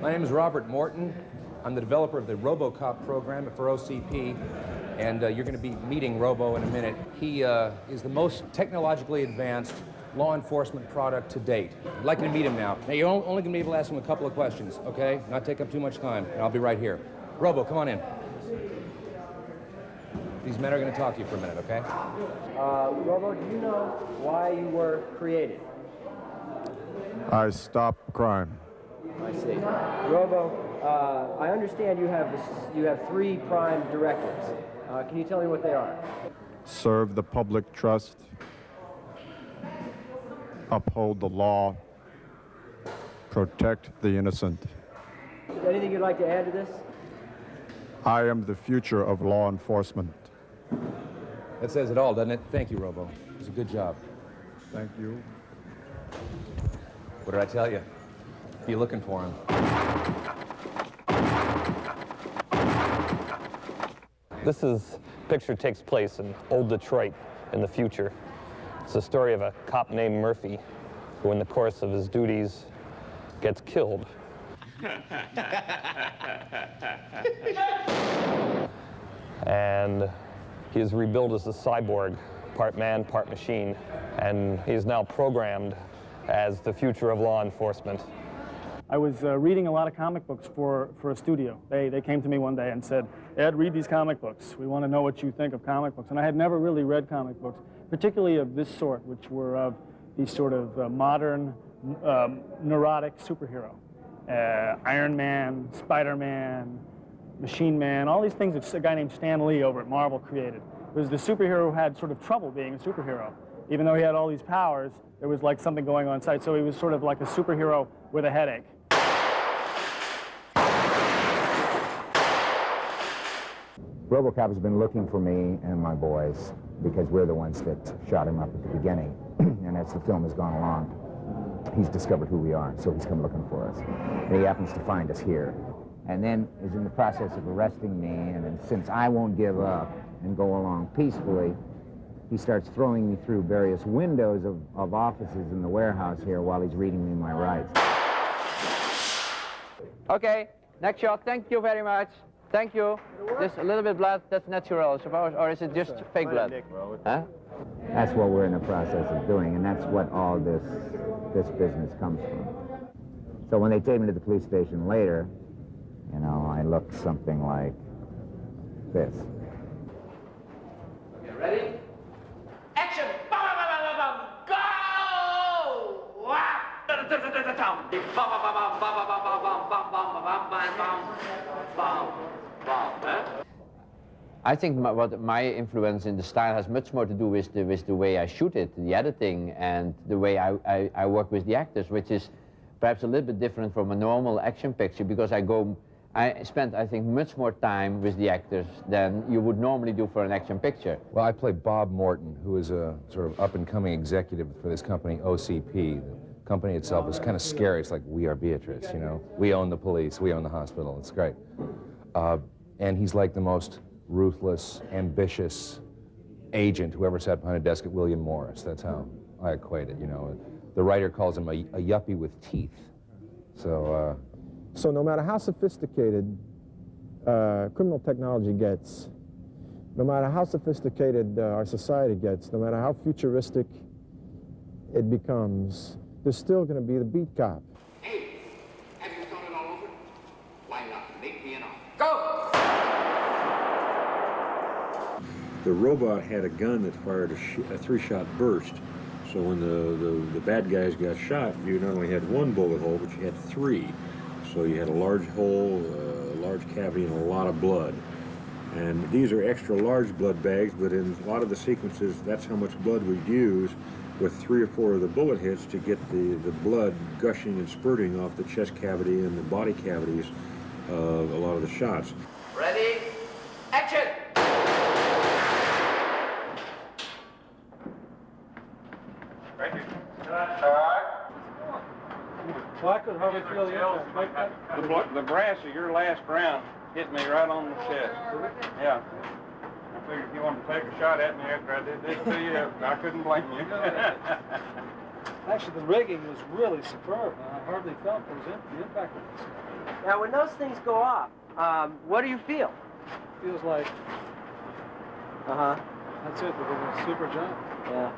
My name is Robert Morton. I'm the developer of the Robocop program for OCP, and you're going to be meeting Robo in a minute. He is the most technologically advanced law enforcement product to date. I'd like you to meet him now. Now, you're only going to be able to ask him a couple of questions, okay? Not take up too much time, and I'll be right here. Robo, come on in. These men are going to talk to you for a minute, okay? Robo, do you know why you were created? I stop crime. I see. Robo, I understand you have 3 prime directives. Can you tell me what they are? Serve the public trust. Uphold the law. Protect the innocent. Anything you'd like to add to this? I am the future of law enforcement. That says it all, doesn't it? Thank you, Robo. It was a good job. Thank you. What did I tell you? Be looking for him. This picture takes place in old Detroit in the future. It's the story of a cop named Murphy who, in the course of his duties, gets killed. And he is rebuilt as a cyborg, part man, part machine, and he is now programmed as the future of law enforcement. I was reading a lot of comic books for a studio. They came to me one day and said, Ed, read these comic books. We want to know what you think of comic books. And I had never really read comic books, particularly of this sort, which were of these sort of modern, neurotic superhero. Iron Man, Spider-Man, Machine Man, all these things that a guy named Stan Lee over at Marvel created. It was the superhero who had sort of trouble being a superhero. Even though he had all these powers, there was like something going on inside. So he was sort of like a superhero with a headache. Robocop has been looking for me and my boys because we're the ones that shot him up at the beginning. And as the film has gone along, he's discovered who we are, so he's come looking for us. And he happens to find us here. And then is in the process of arresting me, and then, since I won't give up and go along peacefully, he starts throwing me through various windows of offices in the warehouse here while he's reading me my rights. Okay, next shot. Thank you very much. Thank you. Just a little bit blood, that's natural, I suppose, or is it just fake blood? Huh? That's what we're in the process of doing, and that's what all this business comes from. So when they take me to the police station later, you know, I look something like this. Okay, ready? Action! Bam, bam, bam, bam, bam. Go! Wah! Bam, bam, bam, bam, bam, bam, bam, bam, bam. I think what my influence in the style has much more to do with the way I shoot it, the editing, and the way I work with the actors, which is perhaps a little bit different from a normal action picture, because I spent, I think, much more time with the actors than you would normally do for an action picture. Well, I play Bob Morton, who is a sort of up-and-coming executive for this company, OCP. The company itself is kind of scary. It's like, we are Beatrice, you know? We own the police, we own the hospital. It's great. And he's like the most ruthless, ambitious agent who ever sat behind a desk at William Morris. That's how I equate it, you know? The writer calls him a yuppie with teeth. So no matter how sophisticated criminal technology gets, no matter how sophisticated our society gets, no matter how futuristic it becomes, there's still going to be the beat cop. Hey, have you thought it all over? Why not? Make me an offer. Go! The robot had a gun that fired a 3-shot burst. So when the bad guys got shot, you not only had 1 bullet hole, but you had 3. So you had a large hole, a large cavity, and a lot of blood. And these are extra large blood bags, but in a lot of the sequences, that's how much blood we'd use with 3 or 4 of the bullet hits to get the blood gushing and spurting off the chest cavity and the body cavities of a lot of the shots. Ready? Action! Right here. Well, I could hardly feel the impact. The brass of your last round hit me right on the chest. Yeah. I figured if you wanted to take a shot at me after I did this to you, I couldn't blame you. Actually, the rigging was really superb. I hardly felt the impact of this. Now, when those things go off, what do you feel? Feels like, Uh-huh. that's it, we're doing a super job. Yeah.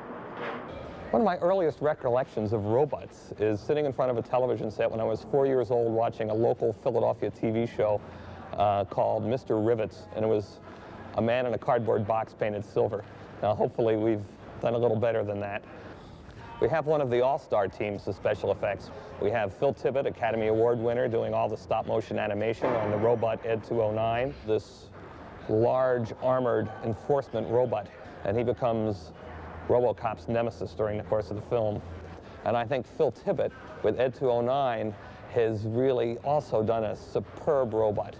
One of my earliest recollections of robots is sitting in front of a television set when I was 4 years old watching a local Philadelphia TV show called Mr. Rivets, and it was a man in a cardboard box painted silver. Now, hopefully we've done a little better than that. We have one of the all-star teams of special effects. We have Phil Tippett, Academy Award winner, doing all the stop-motion animation on the robot Ed 209, this large armored enforcement robot, and he becomes Robocop's nemesis during the course of the film. And I think Phil Tippett, with Ed 209, has really also done a superb robot.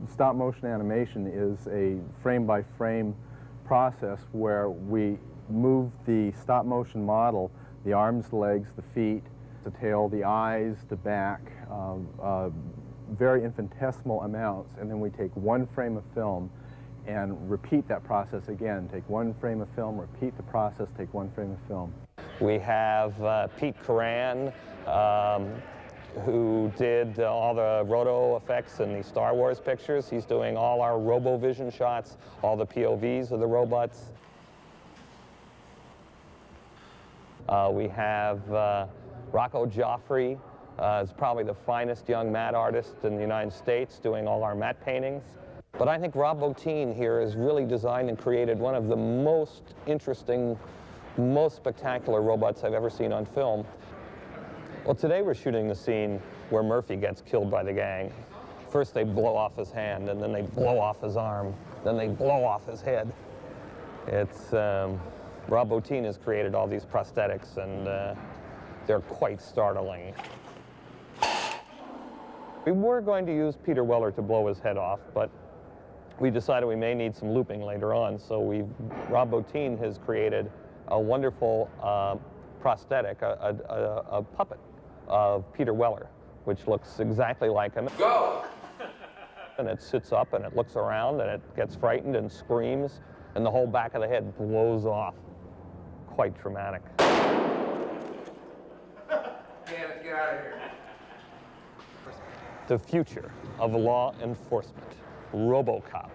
Stop-motion animation is a frame-by-frame process where we move the stop-motion model, the arms, the legs, the feet, the tail, the eyes, the back, very infinitesimal amounts, and then we take one frame of film and repeat that process again. Take one frame of film, repeat the process, take one frame of film. We have Pete Coran, who did all the roto effects in the Star Wars pictures. He's doing all our RoboVision shots, all the POVs of the robots. We have Rocco Joffrey, is probably the finest young matte artist in the United States, doing all our matte paintings. But I think Rob Bottin here has really designed and created one of the most interesting, most spectacular robots I've ever seen on film. Well, today we're shooting the scene where Murphy gets killed by the gang. First they blow off his hand, and then they blow off his arm, then they blow off his head. It's, Rob Bottin has created all these prosthetics, and they're quite startling. We were going to use Peter Weller to blow his head off, but we decided we may need some looping later on, so Rob Bottin has created a wonderful prosthetic, a puppet of Peter Weller, which looks exactly like him. Go! And it sits up and it looks around and it gets frightened and screams, and the whole back of the head blows off. Quite traumatic. Get out of here. The future of law enforcement, Robocop.